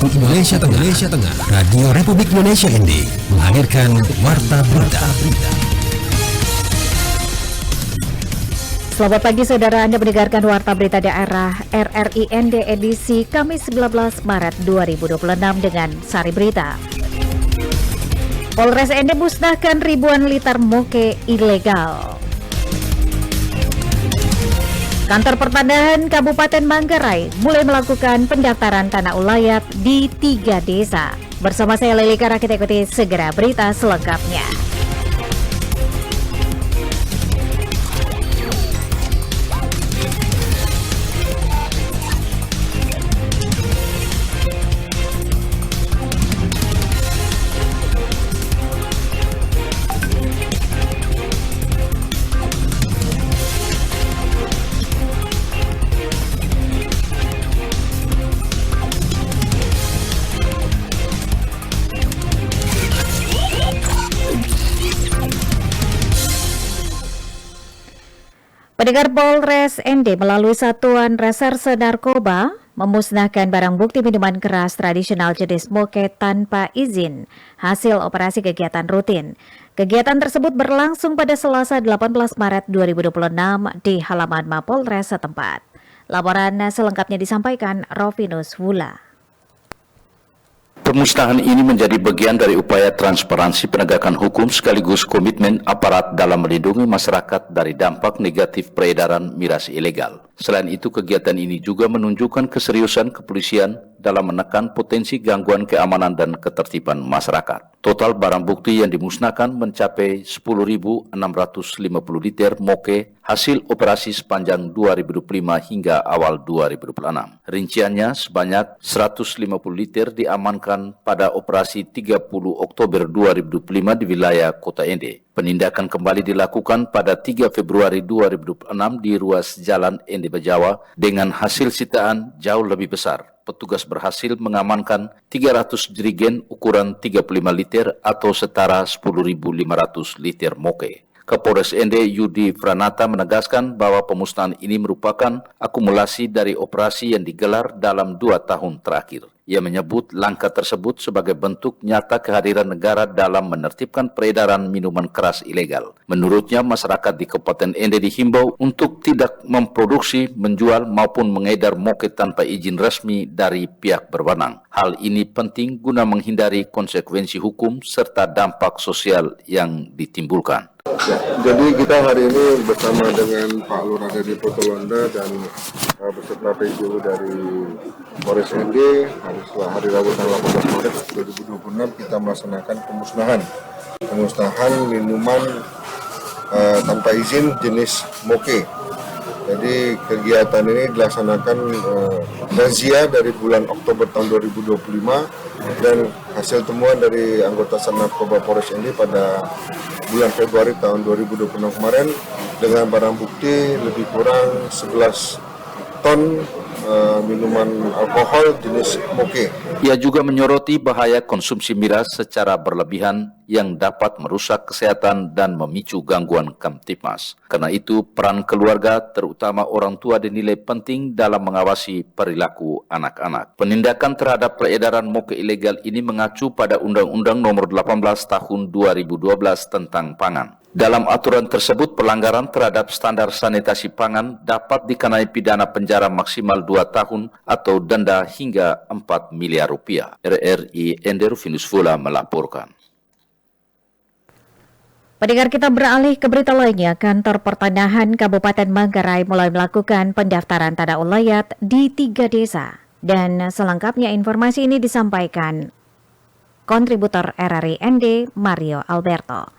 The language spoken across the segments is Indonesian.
Indonesia Tengah. Radio Republik Indonesia ND menghadirkan Warta Berita. Selamat pagi saudara, Anda mendengarkan Warta Berita Daerah RRI ND edisi Kamis 19 Maret 2026 dengan sari berita. Polres ND musnahkan ribuan liter moke ilegal. Kantor Pertanahan Kabupaten Manggarai mulai melakukan pendaftaran tanah ulayat di 3 desa. Bersama saya Leli Kara, kita ikuti segera berita selengkapnya. Pendengar, Polres ND melalui Satuan Reserse Narkoba memusnahkan barang bukti minuman keras tradisional jenis moke tanpa izin hasil operasi kegiatan rutin. Kegiatan tersebut berlangsung pada Selasa 18 Maret 2026 di halaman Mapolres setempat. Laporan selengkapnya disampaikan Rovinus Wula. Pemusnahan ini menjadi bagian dari upaya transparansi penegakan hukum sekaligus komitmen aparat dalam melindungi masyarakat dari dampak negatif peredaran miras ilegal. Selain itu, kegiatan ini juga menunjukkan keseriusan kepolisian dalam menekan potensi gangguan keamanan dan ketertiban masyarakat. Total barang bukti yang dimusnahkan mencapai 10.650 liter moke hasil operasi sepanjang 2025 hingga awal 2026. Rinciannya sebanyak 150 liter diamankan pada operasi 30 Oktober 2025 di wilayah Kota ND. Penindakan kembali dilakukan pada 3 Februari 2026 di ruas Jalan ND Bajawa dengan hasil sitaan jauh lebih besar. Petugas berhasil mengamankan 300 jerigen ukuran 35 liter atau setara 10.500 liter moke. Kapolres ND Yudi Franata menegaskan bahwa pemusnahan ini merupakan akumulasi dari operasi yang digelar dalam 2 tahun terakhir. Ia menyebut langkah tersebut sebagai bentuk nyata kehadiran negara dalam menertibkan peredaran minuman keras ilegal. Menurutnya, masyarakat di Kabupaten ND dihimbau untuk tidak memproduksi, menjual maupun mengedar moke tanpa izin resmi dari pihak berwenang. Hal ini penting guna menghindari konsekuensi hukum serta dampak sosial yang ditimbulkan. Ya, jadi kita hari ini bersama dengan Pak Lurah dari Potolonda dan beserta PJU dari Polres ND hari Rabu tanggal 18 Maret 2026 kita melaksanakan pemusnahan minuman tanpa izin jenis moke. Jadi kegiatan ini dilaksanakan razia dari bulan Oktober tahun 2025 dan hasil temuan dari anggota Narkoba Polres ND pada bulan Februari tahun 2026 kemarin dengan barang bukti lebih kurang 11 ton minuman alkohol jenis moke. Ia juga menyoroti bahaya konsumsi miras secara berlebihan yang dapat merusak kesehatan dan memicu gangguan Kamtibmas. Karena itu, peran keluarga, terutama orang tua, dinilai penting dalam mengawasi perilaku anak-anak. Penindakan terhadap peredaran moke ilegal ini mengacu pada Undang-Undang Nomor 18 Tahun 2012 tentang Pangan. Dalam aturan tersebut, pelanggaran terhadap standar sanitasi pangan dapat dikenai pidana penjara maksimal 2 tahun atau denda hingga 4 miliar rupiah. RRI ND Rovinus Wula melaporkan. Pendengar, kita beralih ke berita lainnya. Kantor Pertanahan Kabupaten Manggarai mulai melakukan pendaftaran tanah ulayat di 3 desa. Dan selengkapnya informasi ini disampaikan kontributor RRI ND Mario Alberto.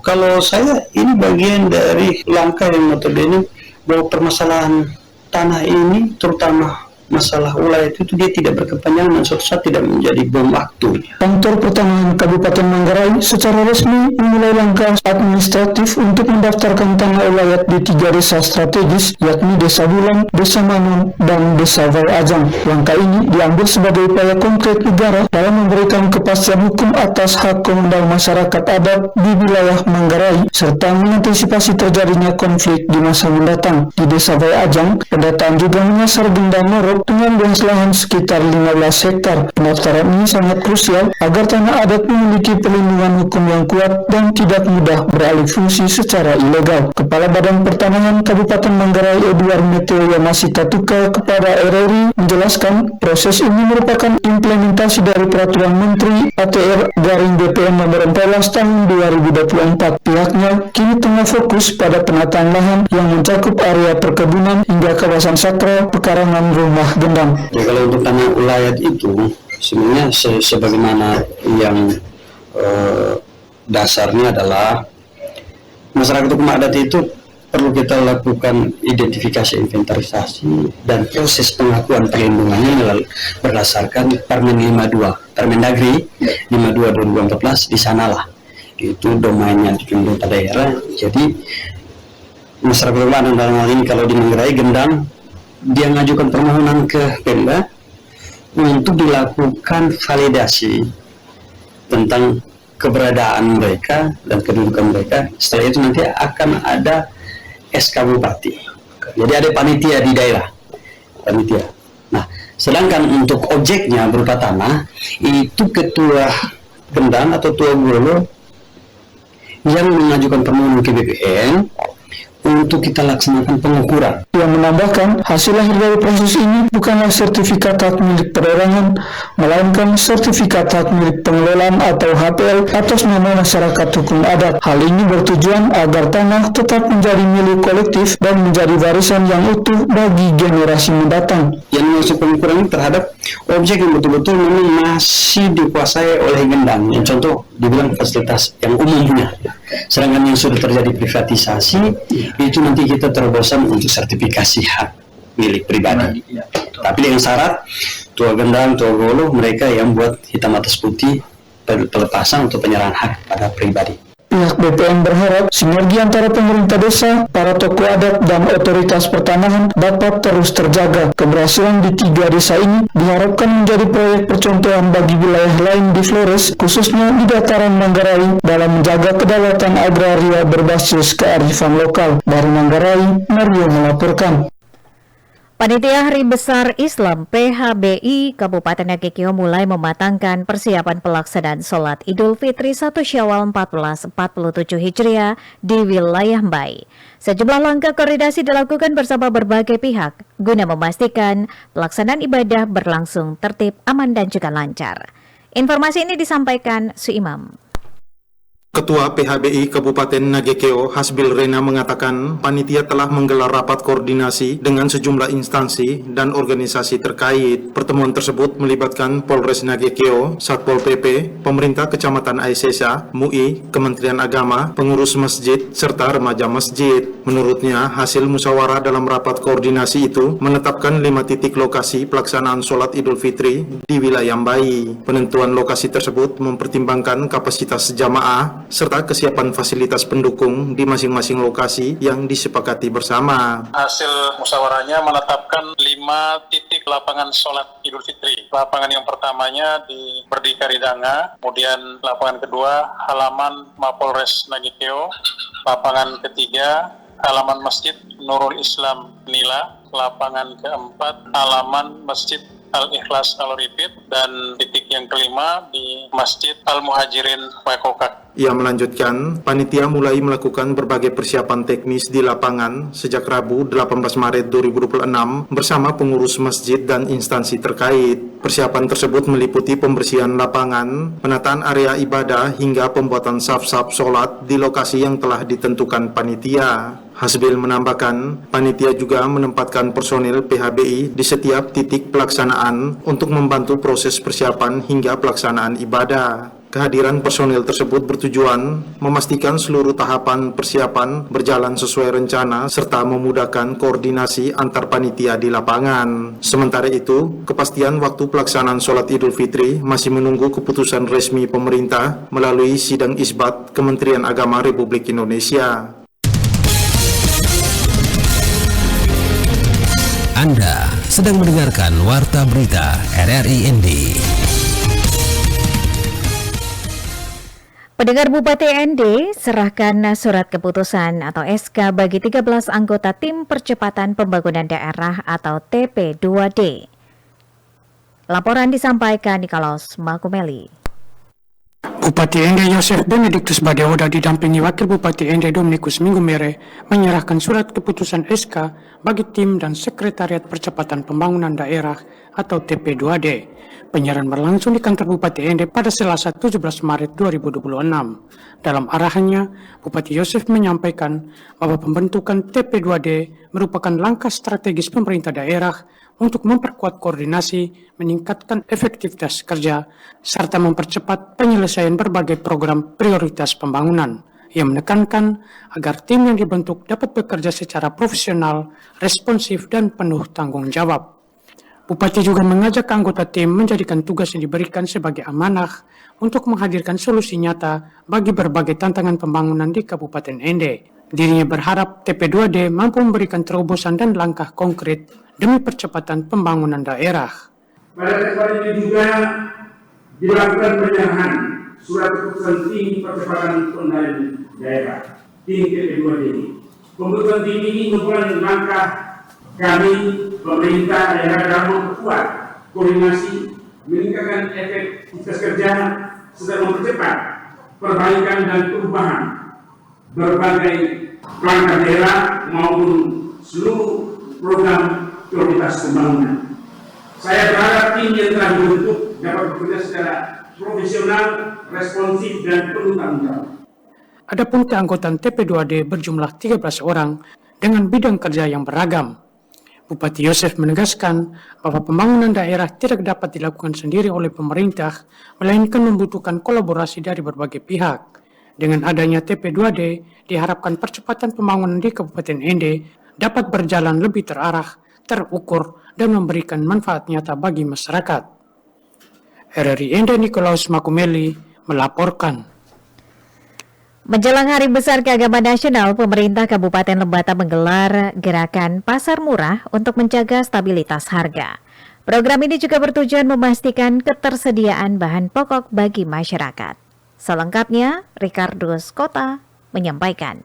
Kalau saya, ini bagian dari langkah yang notabene bahwa permasalahan tanah ini, terutama masalah ulayat itu dia tidak berkepanjangan dan suatu saat tidak menjadi bom waktunya. Kantor Pertanahan Kabupaten Manggarai secara resmi memulai langkah administratif untuk mendaftarkan tanah ulayat di 3 desa strategis, yakni Desa Bulan, Desa Manun, dan Desa Vai Ajang. Langkah ini diambil sebagai upaya konkret negara dalam memberikan kepastian hukum atas hak komunal masyarakat adat di wilayah Manggarai, serta mengantisipasi terjadinya konflik di masa mendatang. Di Desa Vai Ajang, pendataan juga menyasar Benda Norok Depok dengan luas lahan sekitar 15 hektar. Pendaftaran ini sangat krusial agar tanah adat memiliki perlindungan hukum yang kuat dan tidak mudah beralih fungsi secara ilegal. Kepala Badan Pertanahan Kabupaten Manggarai Edward Meteo Yamasi Tatuka kepada RRI menjelaskan proses ini merupakan implementasi dari Peraturan Menteri ATR/BPN nomor 14 tahun 2024. Pihaknya kini tengah fokus pada penataan lahan yang mencakup area perkebunan hingga kawasan sakral pekarangan rumah gendang. Ya, kalau untuk tanah ulayat itu sebenarnya sebagaimana yang dasarnya adalah masyarakat hukum adat itu perlu kita lakukan identifikasi, inventarisasi, dan proses pengakuan perlindungannya berdasarkan Permen 52, Permendagri 52 2014 di sanalah. Itu domainnya di pemerintah daerah. Jadi masyarakat hukum adat dalam hal ini kalau di Manggarai Gendang, dia mengajukan permohonan ke Pemda untuk dilakukan validasi tentang keberadaan mereka dan kedudukan mereka. Setelah itu nanti akan ada SK Bupati. Jadi ada panitia di daerah, panitia. Nah, sedangkan untuk objeknya berupa tanah, itu ketua Gendang atau tua Golo yang mengajukan permohonan ke BPN untuk kita laksanakan pengukuran. Ia menambahkan, hasil akhir dari proses ini bukanlah sertifikat hak milik perorangan, melainkan sertifikat hak milik pengelolaan atau HPL atas nama masyarakat hukum adat. Hal ini bertujuan agar tanah tetap menjadi milik kolektif dan menjadi warisan yang utuh bagi generasi mendatang. Yang masuk pengukuran terhadap objek yang betul-betul memang masih dikuasai oleh Gendang. Yang contoh, dibilang fasilitas yang umum punya. Sedangkan yang sudah terjadi privatisasi, itu nanti kita terobosan untuk sertifikasi hak milik pribadi. Tapi dengan syarat tua Gendang, tua Golo, mereka yang buat hitam atas putih pelepasan untuk penyerahan hak pada pribadi. Pihak BPN berharap sinergi antara pemerintah desa, para tokoh adat, dan otoritas pertanahan dapat terus terjaga. Keberhasilan di 3 desa ini diharapkan menjadi proyek percontohan bagi wilayah lain di Flores, khususnya di dataran Manggarai, dalam menjaga kedaulatan agraria berbasis kearifan lokal. Dari Manggarai, Mario melaporkan. Panitia Hari Besar Islam PHBI Kabupaten Nagekeo mulai mematangkan persiapan pelaksanaan sholat Idul Fitri 1 Syawal 1447 Hijriah di wilayah Mbai. Sejumlah langkah koordinasi dilakukan bersama berbagai pihak guna memastikan pelaksanaan ibadah berlangsung tertib, aman, dan juga lancar. Informasi ini disampaikan Suimam. Ketua PHBI Kabupaten Nagekeo, Hasbil Rena, mengatakan panitia telah menggelar rapat koordinasi dengan sejumlah instansi dan organisasi terkait. Pertemuan tersebut melibatkan Polres Nagekeo, Satpol PP, pemerintah Kecamatan Aisesa, MUI, Kementerian Agama, pengurus masjid, serta remaja masjid. Menurutnya, hasil musyawarah dalam rapat koordinasi itu menetapkan 5 titik lokasi pelaksanaan sholat Idul Fitri di wilayah Mbai. Penentuan lokasi tersebut mempertimbangkan kapasitas jamaah serta kesiapan fasilitas pendukung di masing-masing lokasi yang disepakati bersama. Hasil musyawarahnya menetapkan 5 titik lapangan sholat Idul Fitri. Lapangan yang pertamanya di Berdikari Danga, kemudian lapangan kedua halaman Mapolres Nagekeo, lapangan ketiga halaman Masjid Nurul Islam Nila, lapangan keempat halaman Masjid Al-Ikhlas Al-Ripit, dan titik yang kelima di Masjid Al-Muhajirin Fakokak. Ia melanjutkan, panitia mulai melakukan berbagai persiapan teknis di lapangan sejak Rabu 18 Maret 2026 bersama pengurus masjid dan instansi terkait. Persiapan tersebut meliputi pembersihan lapangan, penataan area ibadah, hingga pembuatan saf-saf sholat di lokasi yang telah ditentukan panitia. Hasbil menambahkan, panitia juga menempatkan personil PHBI di setiap titik pelaksanaan untuk membantu proses persiapan hingga pelaksanaan ibadah. Kehadiran personil tersebut bertujuan memastikan seluruh tahapan persiapan berjalan sesuai rencana serta memudahkan koordinasi antar panitia di lapangan. Sementara itu, kepastian waktu pelaksanaan sholat Idul Fitri masih menunggu keputusan resmi pemerintah melalui Sidang Isbat Kementerian Agama Republik Indonesia. Anda sedang mendengarkan Warta Berita RRI ND. Pendengar, Bupati ND serahkan surat keputusan atau SK bagi 13 anggota Tim Percepatan Pembangunan Daerah atau TP2D. Laporan disampaikan Nikolaus Makumeli. Bupati ND Yosef Benediktus Badeoda didampingi Wakil Bupati ND Dominikus Minggumere menyerahkan surat keputusan SK bagi tim dan Sekretariat Percepatan Pembangunan Daerah atau TP2D. Penyerahan berlangsung di kantor Bupati ND pada Selasa 17 Maret 2026. Dalam arahannya, Bupati Yosef menyampaikan bahwa pembentukan TP2D merupakan langkah strategis pemerintah daerah untuk memperkuat koordinasi, meningkatkan efektivitas kerja, serta mempercepat penyelesaian berbagai program prioritas pembangunan. Ia menekankan agar tim yang dibentuk dapat bekerja secara profesional, responsif, dan penuh tanggung jawab. Bupati juga mengajak anggota tim menjadikan tugas yang diberikan sebagai amanah untuk menghadirkan solusi nyata bagi berbagai tantangan pembangunan di Kabupaten ND. Dirinya berharap TP2D mampu memberikan terobosan dan langkah konkret demi percepatan pembangunan daerah. Pada kesempatan ini juga dilakukan penyerahan surat keputusan tim percepatan pembangunan daerah, tim TP2D. Pembentukan tim ini merupakan langkah kami pemerintah daerah dalam memperkuat koordinasi, meningkatkan efektivitas kerja, serta mempercepat perbaikan dan perubahan berbagai perangkat daerah maupun seluruh program prioritas pembangunan. Saya berharap tim yang telah dibentuk dapat bekerja secara profesional, responsif, dan penuh tanggung jawab. Adapun keanggotaan TP2D berjumlah 13 orang dengan bidang kerja yang beragam. Bupati Yosef menegaskan bahwa pembangunan daerah tidak dapat dilakukan sendiri oleh pemerintah, melainkan membutuhkan kolaborasi dari berbagai pihak. Dengan adanya TP2D, diharapkan percepatan pembangunan di Kabupaten ND dapat berjalan lebih terarah, terukur, dan memberikan manfaat nyata bagi masyarakat. RRI ND Nikolaus Makumeli melaporkan. Menjelang Hari Besar Keagamaan Nasional, pemerintah Kabupaten Lembata menggelar gerakan Pasar Murah untuk menjaga stabilitas harga. Program ini juga bertujuan memastikan ketersediaan bahan pokok bagi masyarakat. Selengkapnya, Ricardus Kota menyampaikan.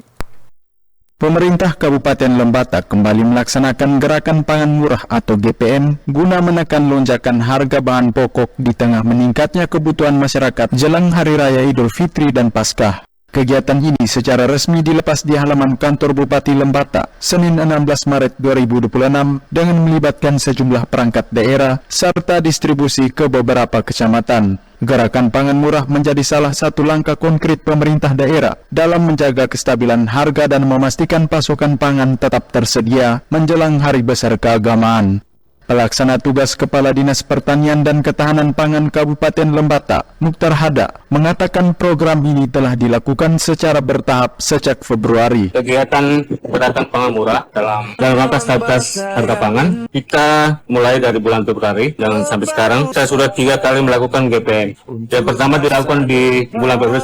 Pemerintah Kabupaten Lembata kembali melaksanakan Gerakan Pangan Murah atau GPM guna menekan lonjakan harga bahan pokok di tengah meningkatnya kebutuhan masyarakat jelang Hari Raya Idul Fitri dan Paskah. Kegiatan ini secara resmi dilepas di halaman kantor Bupati Lembata, Senin 16 Maret 2026 dengan melibatkan sejumlah perangkat daerah serta distribusi ke beberapa kecamatan. Gerakan Pangan Murah menjadi salah satu langkah konkret pemerintah daerah dalam menjaga kestabilan harga dan memastikan pasokan pangan tetap tersedia menjelang Hari Besar Keagamaan. Pelaksana tugas Kepala Dinas Pertanian dan Ketahanan Pangan Kabupaten Lembata, Mukhtar Hada, mengatakan program ini telah dilakukan secara bertahap sejak Februari. Kegiatan Gerakan Pangan Murah dalam rangka stabilitas harga pangan, kita mulai dari bulan Februari dan sampai sekarang saya sudah 3 kali melakukan GPM. Yang pertama dilakukan di bulan Februari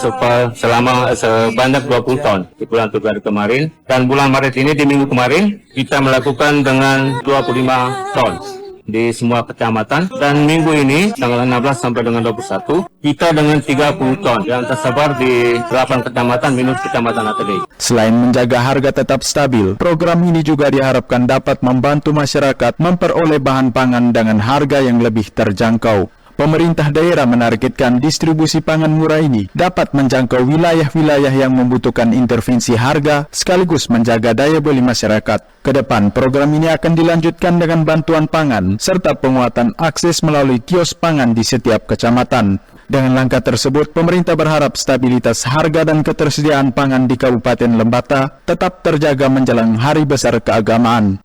sebanyak 20 ton di bulan Februari kemarin, dan bulan Maret ini di minggu kemarin kita melakukan dengan 25 ton di semua kecamatan, dan minggu ini tanggal 16 sampai dengan 21 kita dengan 30 ton yang tersebar di 8 kecamatan minus kecamatan ATD. Selain menjaga harga tetap stabil, program ini juga diharapkan dapat membantu masyarakat memperoleh bahan pangan dengan harga yang lebih terjangkau. Pemerintah daerah menargetkan distribusi pangan murah ini dapat menjangkau wilayah-wilayah yang membutuhkan intervensi harga sekaligus menjaga daya beli masyarakat. Kedepan, program ini akan dilanjutkan dengan bantuan pangan serta penguatan akses melalui kios pangan di setiap kecamatan. Dengan langkah tersebut, pemerintah berharap stabilitas harga dan ketersediaan pangan di Kabupaten Lembata tetap terjaga menjelang Hari Besar Keagamaan.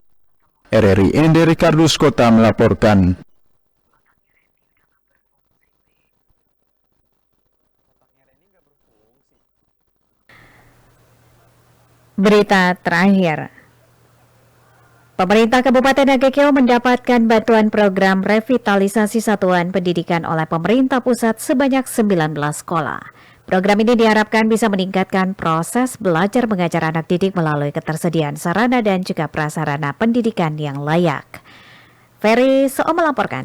RRI ND Ricardus Kota melaporkan. Berita terakhir. Pemerintah Kabupaten Nagekeo mendapatkan bantuan program revitalisasi satuan pendidikan oleh pemerintah pusat sebanyak 19 sekolah. Program ini diharapkan bisa meningkatkan proses belajar mengajar anak didik melalui ketersediaan sarana dan juga prasarana pendidikan yang layak. Ferry Soo melaporkan.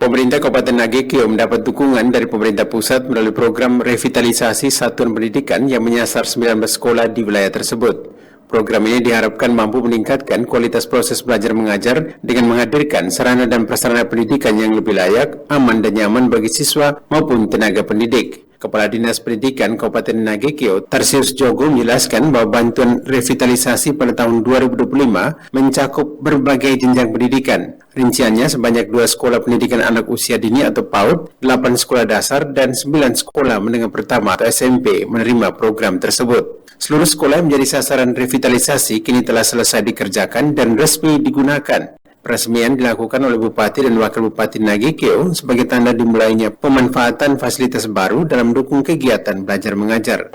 Pemerintah Kabupaten Nagekeo mendapat dukungan dari pemerintah pusat melalui program revitalisasi satuan pendidikan yang menyasar 19 sekolah di wilayah tersebut. Program ini diharapkan mampu meningkatkan kualitas proses belajar mengajar dengan menghadirkan sarana dan prasarana pendidikan yang lebih layak, aman dan nyaman bagi siswa maupun tenaga pendidik. Kepala Dinas Pendidikan Kabupaten Nagekeo, Tarsius Jogo, menjelaskan bahwa bantuan revitalisasi pada tahun 2025 mencakup berbagai jenjang pendidikan. Rinciannya sebanyak 2 sekolah pendidikan anak usia dini atau PAUD, 8 sekolah dasar, dan 9 sekolah menengah pertama atau SMP menerima program tersebut. Seluruh sekolah yang menjadi sasaran revitalisasi kini telah selesai dikerjakan dan resmi digunakan. Peresmian dilakukan oleh Bupati dan Wakil Bupati Nagekeo sebagai tanda dimulainya pemanfaatan fasilitas baru dalam mendukung kegiatan belajar mengajar.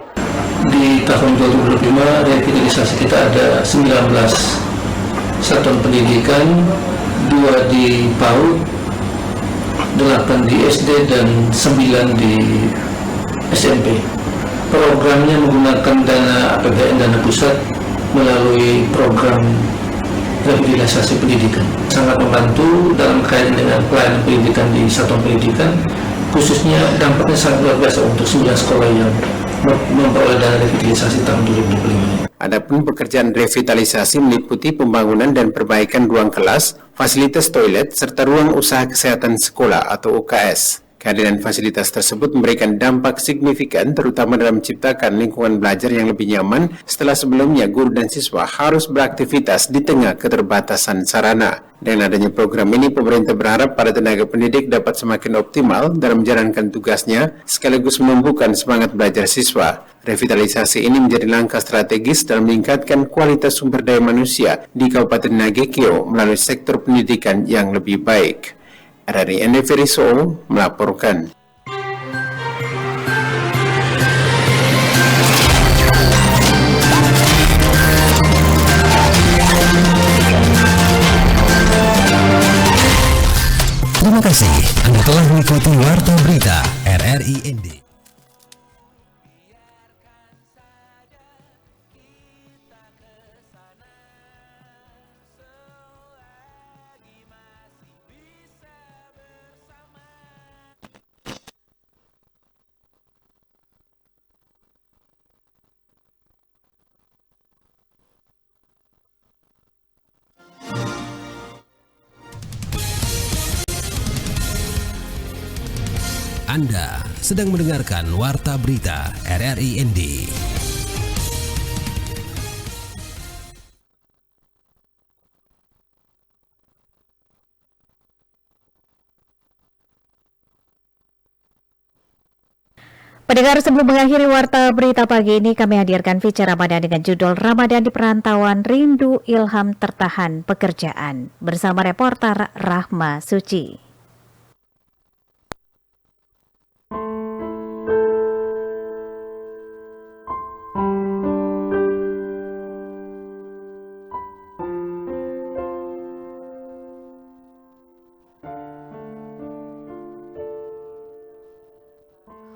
Di tahun 2025 revitalisasi kita ada 19 satuan pendidikan, 2 di PAUD, 8 di SD dan 9 di SMP. Programnya menggunakan dana APBN, dana pusat melalui program revitalisasi pendidikan. Sangat membantu dalam kaitan dengan pelayanan pendidikan di satuan pendidikan, khususnya dampaknya sangat luar biasa untuk 9 sekolah yang memperoleh dana revitalisasi tahun 2025. Adapun pekerjaan revitalisasi meliputi pembangunan dan perbaikan ruang kelas, fasilitas toilet, serta ruang usaha kesehatan sekolah atau UKS. Kehadiran fasilitas tersebut memberikan dampak signifikan terutama dalam menciptakan lingkungan belajar yang lebih nyaman setelah sebelumnya guru dan siswa harus beraktivitas di tengah keterbatasan sarana. Dengan adanya program ini, pemerintah berharap para tenaga pendidik dapat semakin optimal dalam menjalankan tugasnya sekaligus menumbuhkan semangat belajar siswa. Revitalisasi ini menjadi langkah strategis dalam meningkatkan kualitas sumber daya manusia di Kabupaten Nagekeo melalui sektor pendidikan yang lebih baik. RRI Endeveriso melaporkan. Terima kasih Anda telah mengikuti Warta Berita RRI ND. Anda sedang mendengarkan Warta Berita RRI ND. Pendengar, sebelum mengakhiri Warta Berita pagi ini, kami hadirkan feature Ramadan dengan judul Ramadan di Perantauan, Rindu Ilham Tertahan Pekerjaan bersama reporter Rahma Suci.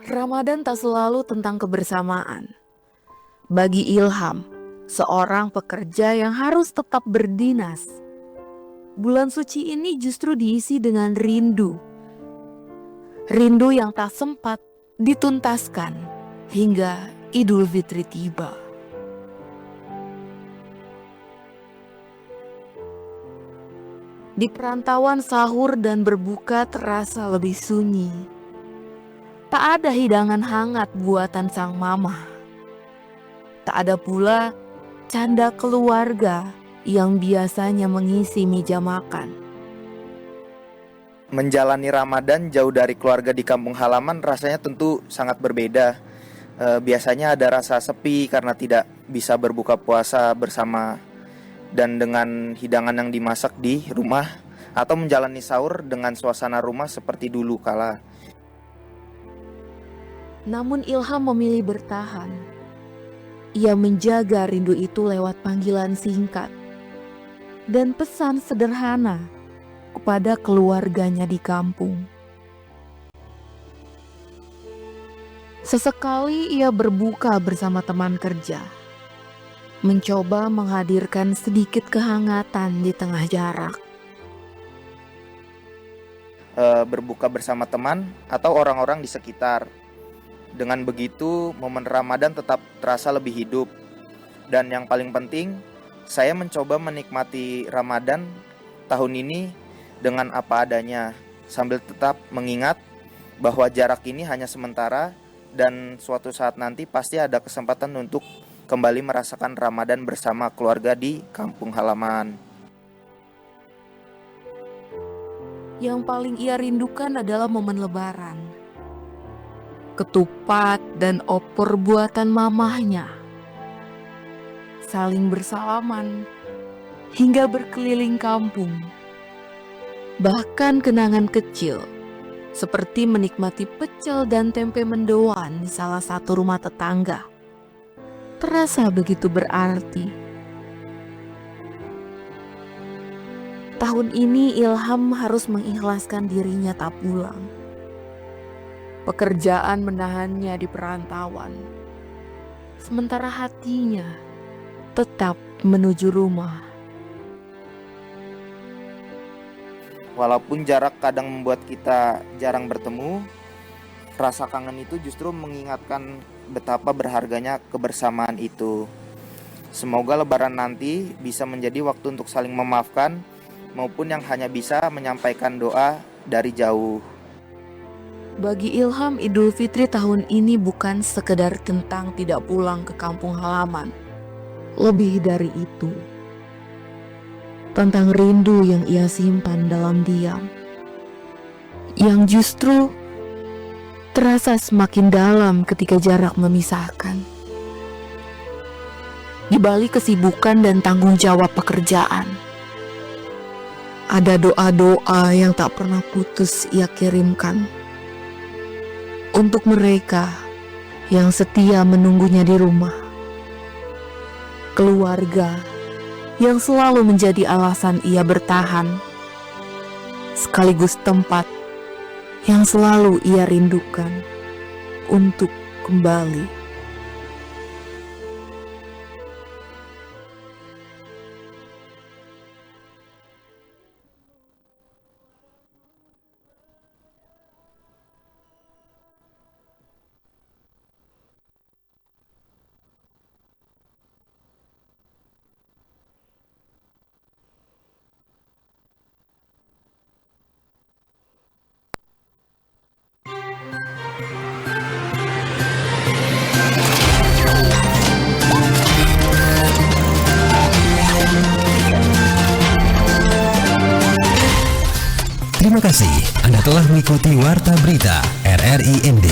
Ramadan tak selalu tentang kebersamaan. Bagi Ilham, seorang pekerja yang harus tetap berdinas, bulan suci ini justru diisi dengan rindu. Rindu yang tak sempat dituntaskan hingga Idul Fitri tiba. Di perantauan, sahur dan berbuka terasa lebih sunyi. Tak ada hidangan hangat buatan sang mama. Tak ada pula canda keluarga yang biasanya mengisi meja makan. Menjalani Ramadan jauh dari keluarga di kampung halaman rasanya tentu sangat berbeda. Biasanya ada rasa sepi karena tidak bisa berbuka puasa bersama dan dengan hidangan yang dimasak di rumah, atau menjalani sahur dengan suasana rumah seperti dulu kala. Namun Ilham memilih bertahan. Ia menjaga rindu itu lewat panggilan singkat dan pesan sederhana kepada keluarganya di kampung. Sesekali ia berbuka bersama teman kerja, mencoba menghadirkan sedikit kehangatan di tengah jarak. berbuka bersama teman atau orang-orang di sekitar. Dengan begitu, momen Ramadan tetap terasa lebih hidup. Dan yang paling penting, saya mencoba menikmati Ramadan tahun ini dengan apa adanya, sambil tetap mengingat bahwa jarak ini hanya sementara dan suatu saat nanti pasti ada kesempatan untuk kembali merasakan Ramadan bersama keluarga di kampung halaman. Yang paling ia rindukan adalah momen Lebaran. Ketupat dan opor buatan mamahnya. Saling bersalaman hingga berkeliling kampung. Bahkan kenangan kecil seperti menikmati pecel dan tempe mendoan di salah satu rumah tetangga terasa begitu berarti. Tahun ini Ilham harus mengikhlaskan dirinya tak pulang. Pekerjaan menahannya di perantauan, sementara hatinya tetap menuju rumah. Walaupun jarak kadang membuat kita jarang bertemu, rasa kangen itu justru mengingatkan betapa berharganya kebersamaan itu. Semoga Lebaran nanti bisa menjadi waktu untuk saling memaafkan, maupun yang hanya bisa menyampaikan doa dari jauh. Bagi Ilham, Idul Fitri tahun ini bukan sekedar tentang tidak pulang ke kampung halaman. Lebih dari itu, tentang rindu yang ia simpan dalam diam, yang justru terasa semakin dalam ketika jarak memisahkan. Di balik kesibukan dan tanggung jawab pekerjaan, ada doa-doa yang tak pernah putus ia kirimkan untuk mereka yang setia menunggunya di rumah, keluarga yang selalu menjadi alasan ia bertahan, sekaligus tempat yang selalu ia rindukan untuk kembali. Terima kasih Anda telah mengikuti Warta Berita RRI ND.